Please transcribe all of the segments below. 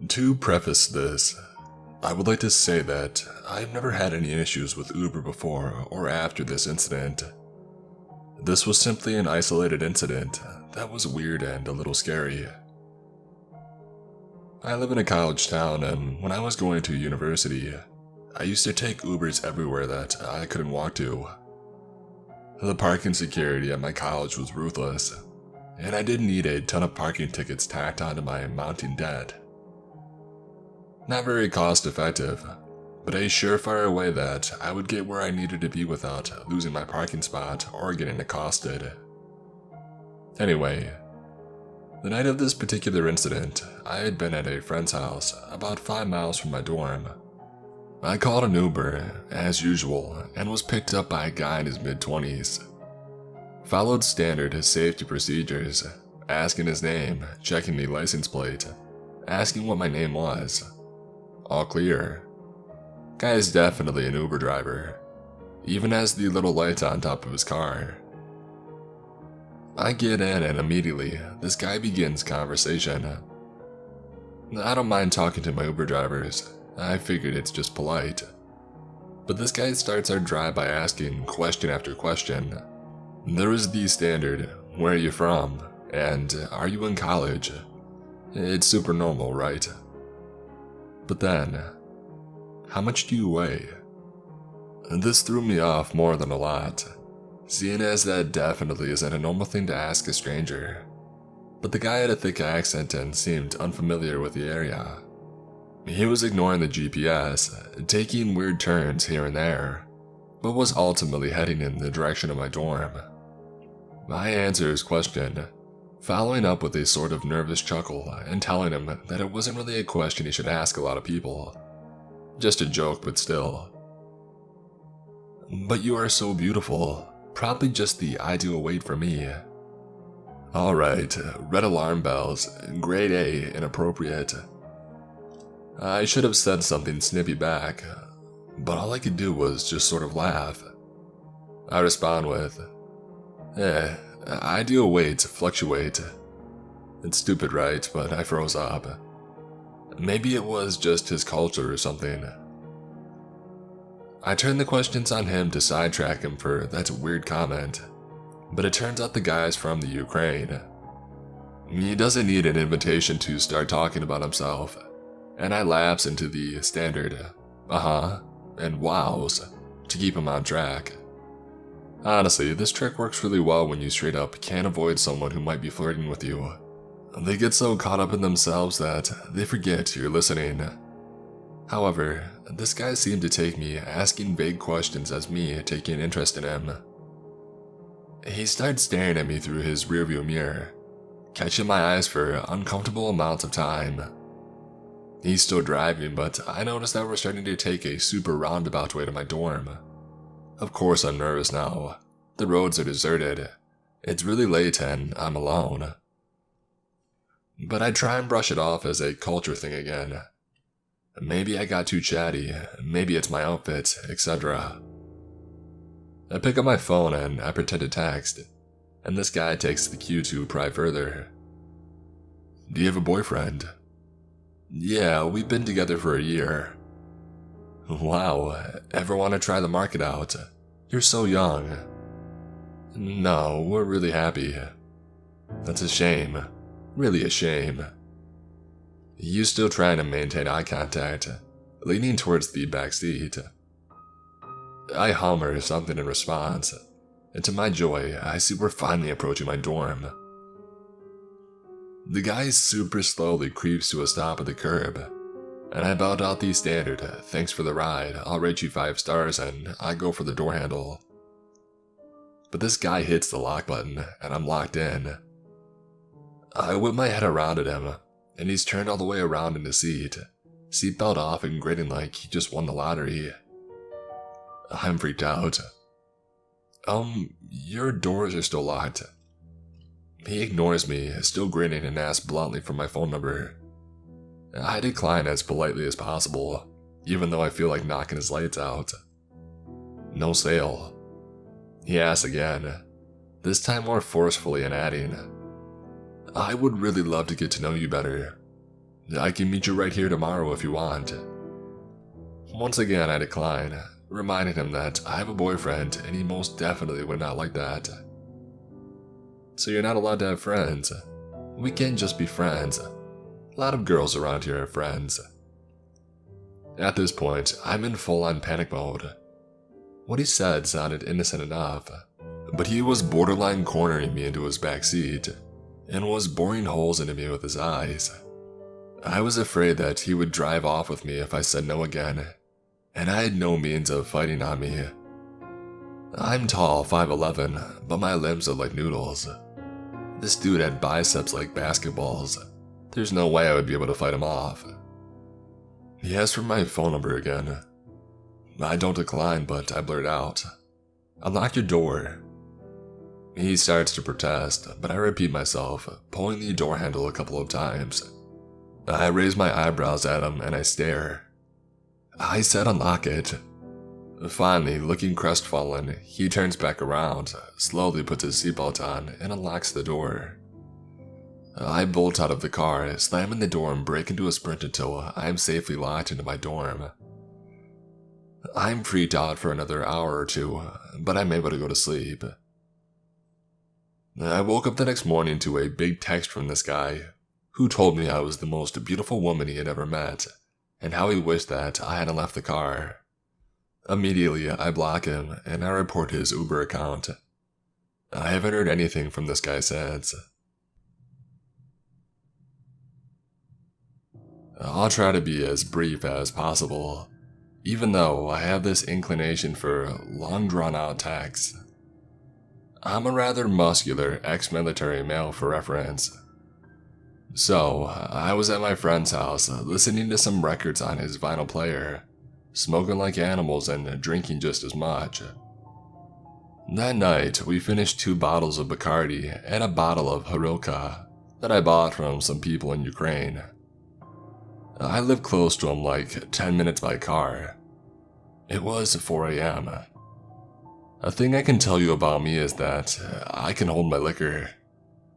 To preface this, I would like to say that I've never had any issues with Uber before or after this incident. This was simply an isolated incident that was weird and a little scary. I live in a college town, and when I was going to university, I used to take Ubers everywhere that I couldn't walk to. The parking security at my college was ruthless, and I didn't need a ton of parking tickets tacked onto my mounting debt. Not very cost effective, but a surefire way that I would get where I needed to be without losing my parking spot or getting accosted. Anyway, the night of this particular incident, I had been at a friend's house about 5 miles from my dorm. I called an Uber, as usual, and was picked up by a guy in his mid-20s. Followed standard safety procedures, asking his name, checking the license plate, asking what my name was. All clear. Guy is definitely an Uber driver, even has the little lights on top of his car. I get in and immediately, this guy begins conversation. I don't mind talking to my Uber drivers, I figured it's just polite. But this guy starts our drive by asking question after question. There is the standard, where are you from, and are you in college? It's super normal, right? But then, how much do you weigh? This threw me off more than a lot, seeing as that definitely isn't a normal thing to ask a stranger. But the guy had a thick accent and seemed unfamiliar with the area. He was ignoring the GPS, taking weird turns here and there, but was ultimately heading in the direction of my dorm. I answered his question, following up with a sort of nervous chuckle and telling him that it wasn't really a question he should ask a lot of people. Just a joke, but still. But you are so beautiful, probably just the ideal weight for me. Alright, red alarm bells, grade A, inappropriate. I should have said something snippy back, but all I could do was just sort of laugh. I respond with, ideal weights fluctuate. It's stupid, right? But I froze up. Maybe it was just his culture or something. I turned the questions on him to sidetrack him for that weird comment, but it turns out the guy's from the Ukraine. He doesn't need an invitation to start talking about himself, and I lapse into the standard and wows to keep him on track. Honestly, this trick works really well when you straight up can't avoid someone who might be flirting with you. They get so caught up in themselves that they forget you're listening. However, this guy seemed to take me asking vague questions as me taking interest in him. He started staring at me through his rearview mirror, catching my eyes for uncomfortable amounts of time. He's still driving, but I noticed that we're starting to take a super roundabout way to my dorm. Of course I'm nervous now. The roads are deserted. It's really late and I'm alone. But I try and brush it off as a culture thing again. Maybe I got too chatty, maybe it's my outfit, etc. I pick up my phone and I pretend to text, and this guy takes the cue to pry further. Do you have a boyfriend? Yeah, we've been together for a year. Wow, ever want to try the market out? You're so young. No, we're really happy. That's a shame. Really a shame. You still trying to maintain eye contact, leaning towards the back seat. I hum or something in response, and to my joy, I see we're finally approaching my dorm. The guy super slowly creeps to a stop at the curb, and I belt out the standard, thanks for the ride, I'll rate you 5 stars, and I go for the door handle. But this guy hits the lock button, and I'm locked in. I whip my head around at him, and he's turned all the way around in his seat, seatbelt off and grinning like he just won the lottery. I'm freaked out. Your doors are still locked. He ignores me, still grinning, and asks bluntly for my phone number. I decline as politely as possible, even though I feel like knocking his lights out. No sale. He asks again, this time more forcefully and adding, I would really love to get to know you better. I can meet you right here tomorrow if you want. Once again, I decline, reminding him that I have a boyfriend and he most definitely would not like that. So you're not allowed to have friends? We can't just be friends. A lot of girls around here are friends. At this point, I'm in full-on panic mode. What he said sounded innocent enough, but he was borderline cornering me into his backseat and was boring holes into me with his eyes. I was afraid that he would drive off with me if I said no again, and I had no means of fighting on me. I'm tall, 5'11", but my limbs are like noodles. This dude had biceps like basketballs. There's no way I would be able to fight him off. He asked for my phone number again. I don't decline, but I blurt out, "Unlock your door." He starts to protest, but I repeat myself, pulling the door handle a couple of times. I raise my eyebrows at him and I stare. I said unlock it. Finally, looking crestfallen, he turns back around, slowly puts his seatbelt on, and unlocks the door. I bolt out of the car, slamming the door and break into a sprint until I am safely locked into my dorm. I'm freaked out for another hour or two, but I'm able to go to sleep. I woke up the next morning to a big text from this guy, who told me I was the most beautiful woman he had ever met, and how he wished that I hadn't left the car. Immediately, I block him, and I report his Uber account. I haven't heard anything from this guy since. I'll try to be as brief as possible, even though I have this inclination for long drawn-out texts. I'm a rather muscular ex-military male for reference. So, I was at my friend's house listening to some records on his vinyl player, smoking like animals and drinking just as much. That night, we finished 2 bottles of Bacardi and a bottle of Horilka that I bought from some people in Ukraine. I lived close to him, like 10 minutes by car. It was 4 a.m. A thing I can tell you about me is that I can hold my liquor.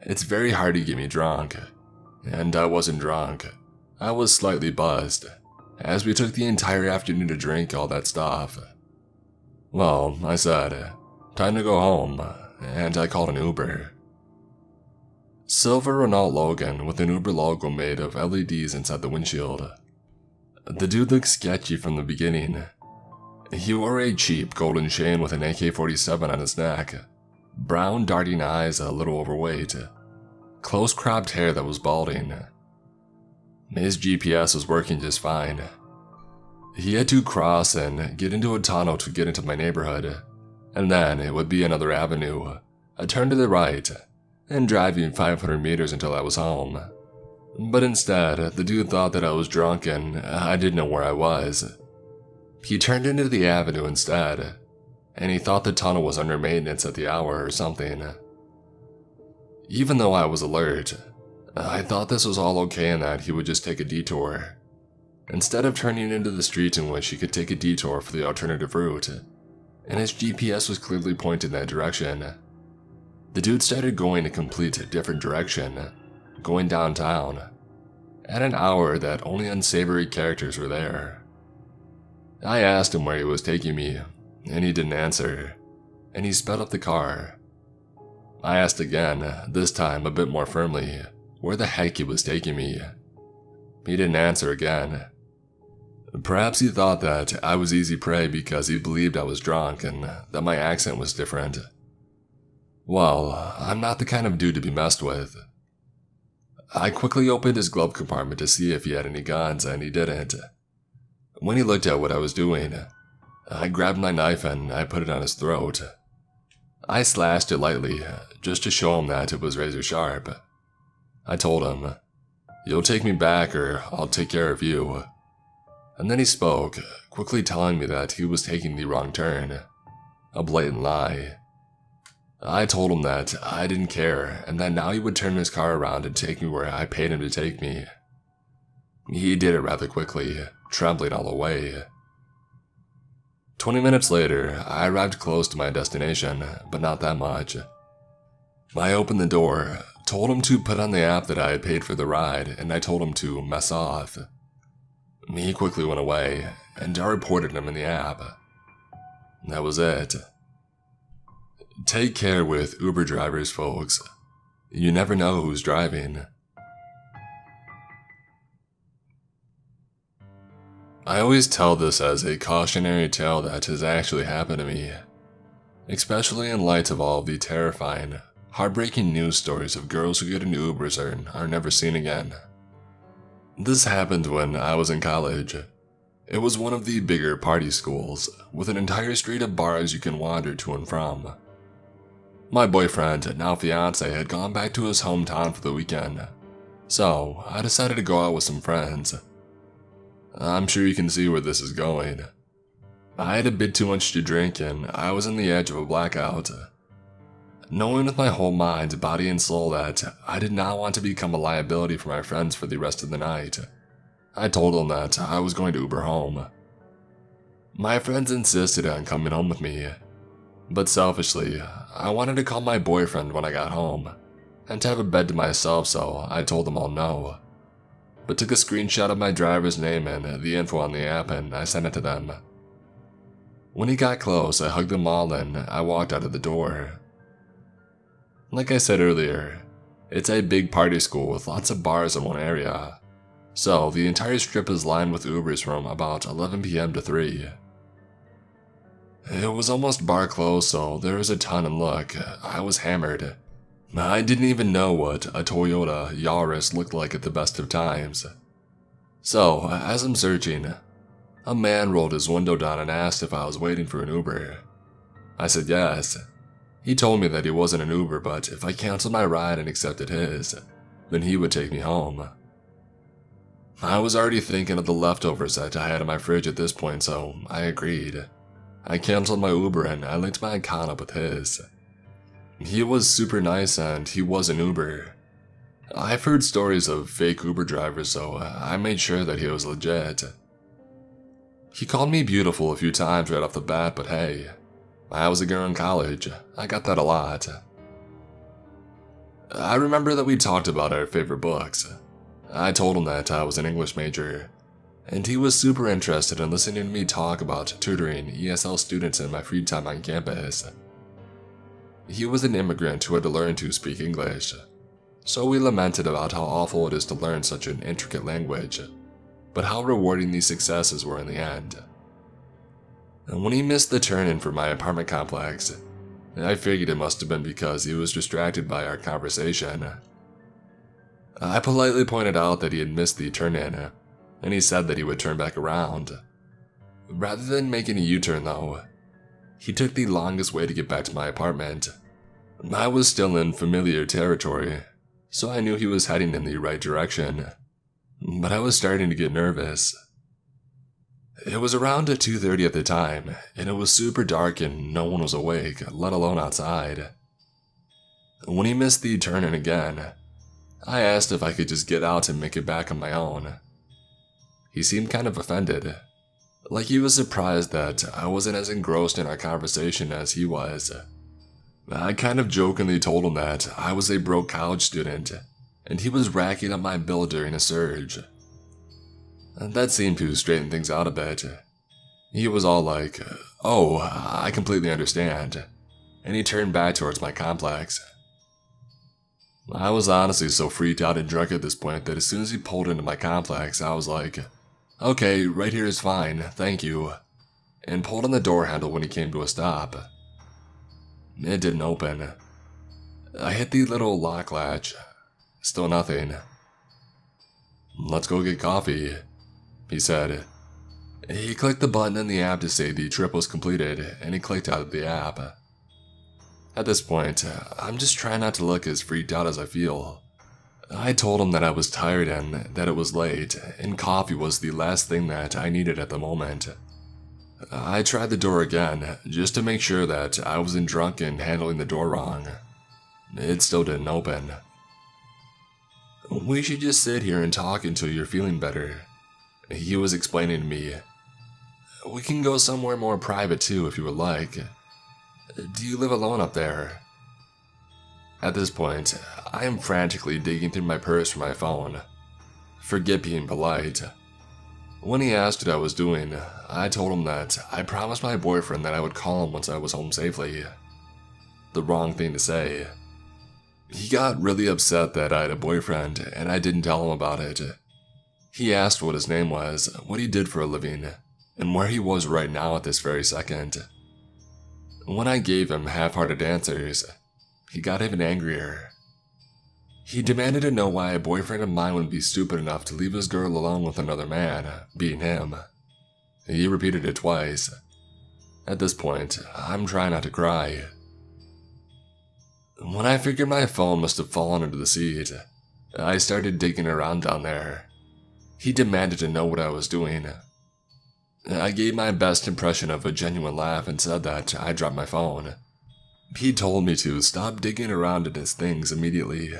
It's very hard to get me drunk. And I wasn't drunk. I was slightly buzzed, as we took the entire afternoon to drink all that stuff. Well, I said, time to go home, and I called an Uber. Silver Renault Logan with an Uber logo made of LEDs inside the windshield. The dude looked sketchy from the beginning. He wore a cheap golden chain with an AK-47 on his neck, brown darting eyes, a little overweight, close cropped hair that was balding. His GPS was working just fine. He had to cross and get into a tunnel to get into my neighborhood, and then it would be another avenue, a turn to the right, and driving 500 meters until I was home. But instead, the dude thought that I was drunk and I didn't know where I was. He turned into the avenue instead, and he thought the tunnel was under maintenance at the hour or something. Even though I was alert, I thought this was all okay and that he would just take a detour, instead of turning into the street in which he could take a detour for the alternative route, and his GPS was clearly pointed in that direction. The dude started going a complete different direction, going downtown, at an hour that only unsavory characters were there. I asked him where he was taking me, and he didn't answer, and he sped up the car. I asked again, this time a bit more firmly, where the heck he was taking me. He didn't answer again. Perhaps he thought that I was easy prey because he believed I was drunk and that my accent was different. Well, I'm not the kind of dude to be messed with. I quickly opened his glove compartment to see if he had any guns, and he didn't. When he looked at what I was doing, I grabbed my knife and I put it on his throat. I slashed it lightly, just to show him that it was razor sharp. I told him, "You'll take me back or I'll take care of you." And then he spoke, quickly telling me that he was taking the wrong turn. A blatant lie. I told him that I didn't care and that now he would turn his car around and take me where I paid him to take me. He did it rather quickly, trembling all the way. 20 minutes later, I arrived close to my destination, but not that much. I opened the door, told him to put on the app that I had paid for the ride, and I told him to mess off. He quickly went away, and I reported him in the app. That was it. Take care with Uber drivers, folks. You never know who's driving. I always tell this as a cautionary tale that has actually happened to me, especially in light of all of the terrifying, heartbreaking news stories of girls who get into Ubers and are never seen again. This happened when I was in college. It was one of the bigger party schools, with an entire street of bars you can wander to and from. My boyfriend, now fiance, had gone back to his hometown for the weekend, so I decided to go out with some friends. I'm sure you can see where this is going. I had a bit too much to drink and I was on the edge of a blackout. Knowing with my whole mind, body and soul that I did not want to become a liability for my friends for the rest of the night, I told them that I was going to Uber home. My friends insisted on coming home with me, but selfishly, I wanted to call my boyfriend when I got home and to have a bed to myself, so I told them all no, but took a screenshot of my driver's name and the info on the app and I sent it to them. When he got close, I hugged them all and I walked out of the door. Like I said earlier, it's a big party school with lots of bars in one area, so the entire strip is lined with Ubers from about 11 p.m. to 3. It was almost bar close, so there was a ton, and look, I was hammered. I didn't even know what a Toyota Yaris looked like at the best of times. So, as I'm searching, a man rolled his window down and asked if I was waiting for an Uber. I said yes. He told me that he wasn't an Uber, but if I canceled my ride and accepted his, then he would take me home. I was already thinking of the leftovers that I had in my fridge at this point, so I agreed. I canceled my Uber and I linked my account up with his. He was super nice and he was an Uber. I've heard stories of fake Uber drivers, so I made sure that he was legit. He called me beautiful a few times right off the bat, but hey, I was a girl in college. I got that a lot. I remember that we talked about our favorite books. I told him that I was an English major, and he was super interested in listening to me talk about tutoring ESL students in my free time on campus. He was an immigrant who had to learn to speak English, so we lamented about how awful it is to learn such an intricate language, but how rewarding these successes were in the end. And when he missed the turn-in for my apartment complex, I figured it must have been because he was distracted by our conversation. I politely pointed out that he had missed the turn-in, and he said that he would turn back around. Rather than making a U-turn though, he took the longest way to get back to my apartment. I was still in familiar territory, so I knew he was heading in the right direction, but I was starting to get nervous. It was around 2:30 at the time, and it was super dark and no one was awake, let alone outside. When he missed the turn-in again, I asked if I could just get out and make it back on my own. He seemed kind of offended, like he was surprised that I wasn't as engrossed in our conversation as he was. I kind of jokingly told him that I was a broke college student, and he was racking up my bill during a surge. That seemed to straighten things out a bit. He was all like, "Oh, I completely understand," and he turned back towards my complex. I was honestly so freaked out and drunk at this point that as soon as he pulled into my complex, I was like, "Okay, right here is fine, thank you," and pulled on the door handle when he came to a stop. It didn't open. I hit the little lock latch. Still nothing. "Let's go get coffee," he said. He clicked the button in the app to say the trip was completed, and he clicked out of the app. At this point, I'm just trying not to look as freaked out as I feel. I told him that I was tired and that it was late, and coffee was the last thing that I needed at the moment. I tried the door again, just to make sure that I wasn't drunk and handling the door wrong. It still didn't open. "We should just sit here and talk until you're feeling better," he was explaining to me. "We can go somewhere more private too if you would like. Do you live alone up there?" At this point, I am frantically digging through my purse for my phone. Forget being polite. When he asked what I was doing, I told him that I promised my boyfriend that I would call him once I was home safely. The wrong thing to say. He got really upset that I had a boyfriend and I didn't tell him about it. He asked what his name was, what he did for a living, and where he was right now at this very second. When I gave him half-hearted answers, he got even angrier. He demanded to know why a boyfriend of mine would be stupid enough to leave his girl alone with another man, being him. He repeated it twice. At this point, I'm trying not to cry. When I figured my phone must have fallen into the seat, I started digging around down there. He demanded to know what I was doing. I gave my best impression of a genuine laugh and said that I dropped my phone. He told me to stop digging around in his things immediately.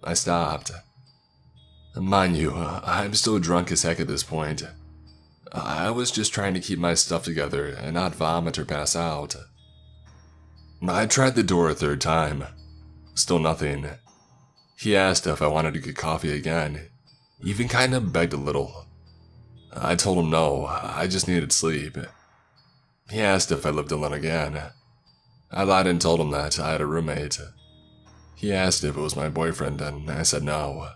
I stopped. Mind you, I'm still drunk as heck at this point. I was just trying to keep my stuff together and not vomit or pass out. I tried the door a third time. Still nothing. He asked if I wanted to get coffee again. Even kinda begged a little. I told him no, I just needed sleep. He asked if I lived alone again. I lied and told him that I had a roommate. He asked if it was my boyfriend and I said no.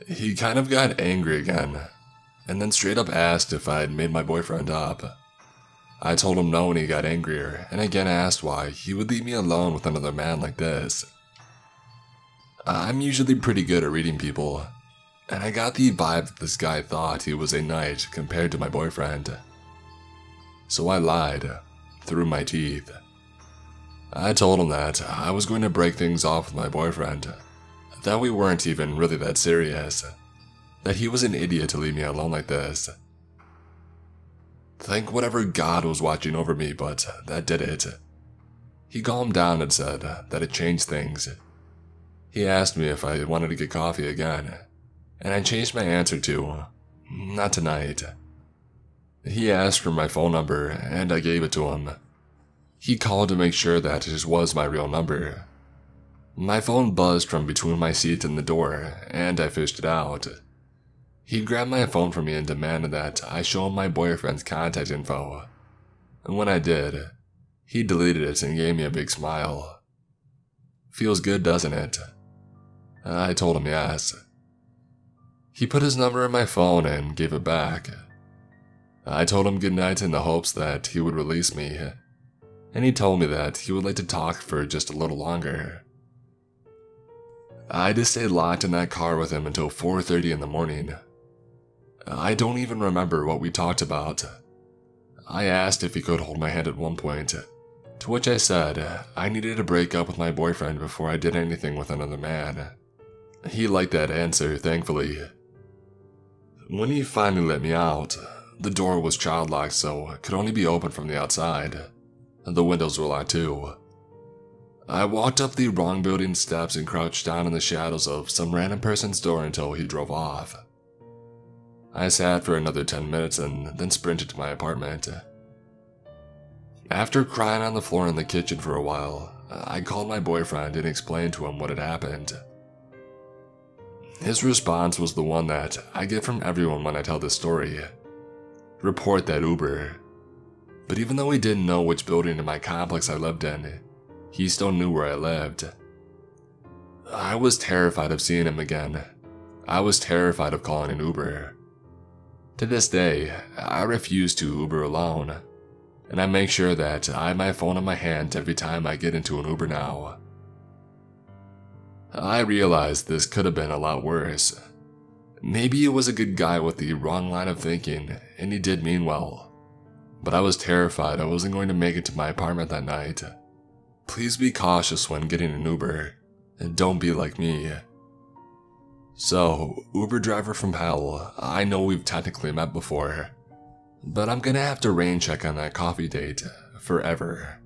He kind of got angry again, and then straight up asked if I had made my boyfriend up. I told him no and he got angrier, and again asked why he would leave me alone with another man like this. I'm usually pretty good at reading people, and I got the vibe that this guy thought he was a knight compared to my boyfriend. So I lied, through my teeth. I told him that I was going to break things off with my boyfriend, that we weren't even really that serious, that he was an idiot to leave me alone like this. Thank whatever God was watching over me, but that did it. He calmed down and said that it changed things. He asked me if I wanted to get coffee again, and I changed my answer to, not tonight. He asked for my phone number, and I gave it to him. He called to make sure that it was my real number. My phone buzzed from between my seat and the door, and I fished it out. He grabbed my phone from me and demanded that I show him my boyfriend's contact info. And when I did, he deleted it and gave me a big smile. Feels good, doesn't it? I told him yes. He put his number in my phone and gave it back. I told him goodnight in the hopes that he would release me, and he told me that he would like to talk for just a little longer. I just stayed locked in that car with him until 4:30 in the morning. I don't even remember what we talked about. I asked if he could hold my hand at one point, to which I said I needed to break up with my boyfriend before I did anything with another man. He liked that answer, thankfully. When he finally let me out, the door was child locked, so it could only be opened from the outside. The windows were locked too. I walked up the wrong building steps and crouched down in the shadows of some random person's door until he drove off. I sat for another 10 minutes and then sprinted to my apartment. After crying on the floor in the kitchen for a while, I called my boyfriend and explained to him what had happened. His response was the one that I get from everyone when I tell this story. Report that Uber. But even though he didn't know which building in my complex I lived in, he still knew where I lived. I was terrified of seeing him again. I was terrified of calling an Uber. To this day, I refuse to Uber alone, and I make sure that I have my phone in my hand every time I get into an Uber now. I realized this could have been a lot worse. Maybe it was a good guy with the wrong line of thinking, and he did mean well. But I was terrified I wasn't going to make it to my apartment that night. Please be cautious when getting an Uber, and don't be like me. So, Uber driver from hell, I know we've technically met before, but I'm gonna have to rain check on that coffee date forever.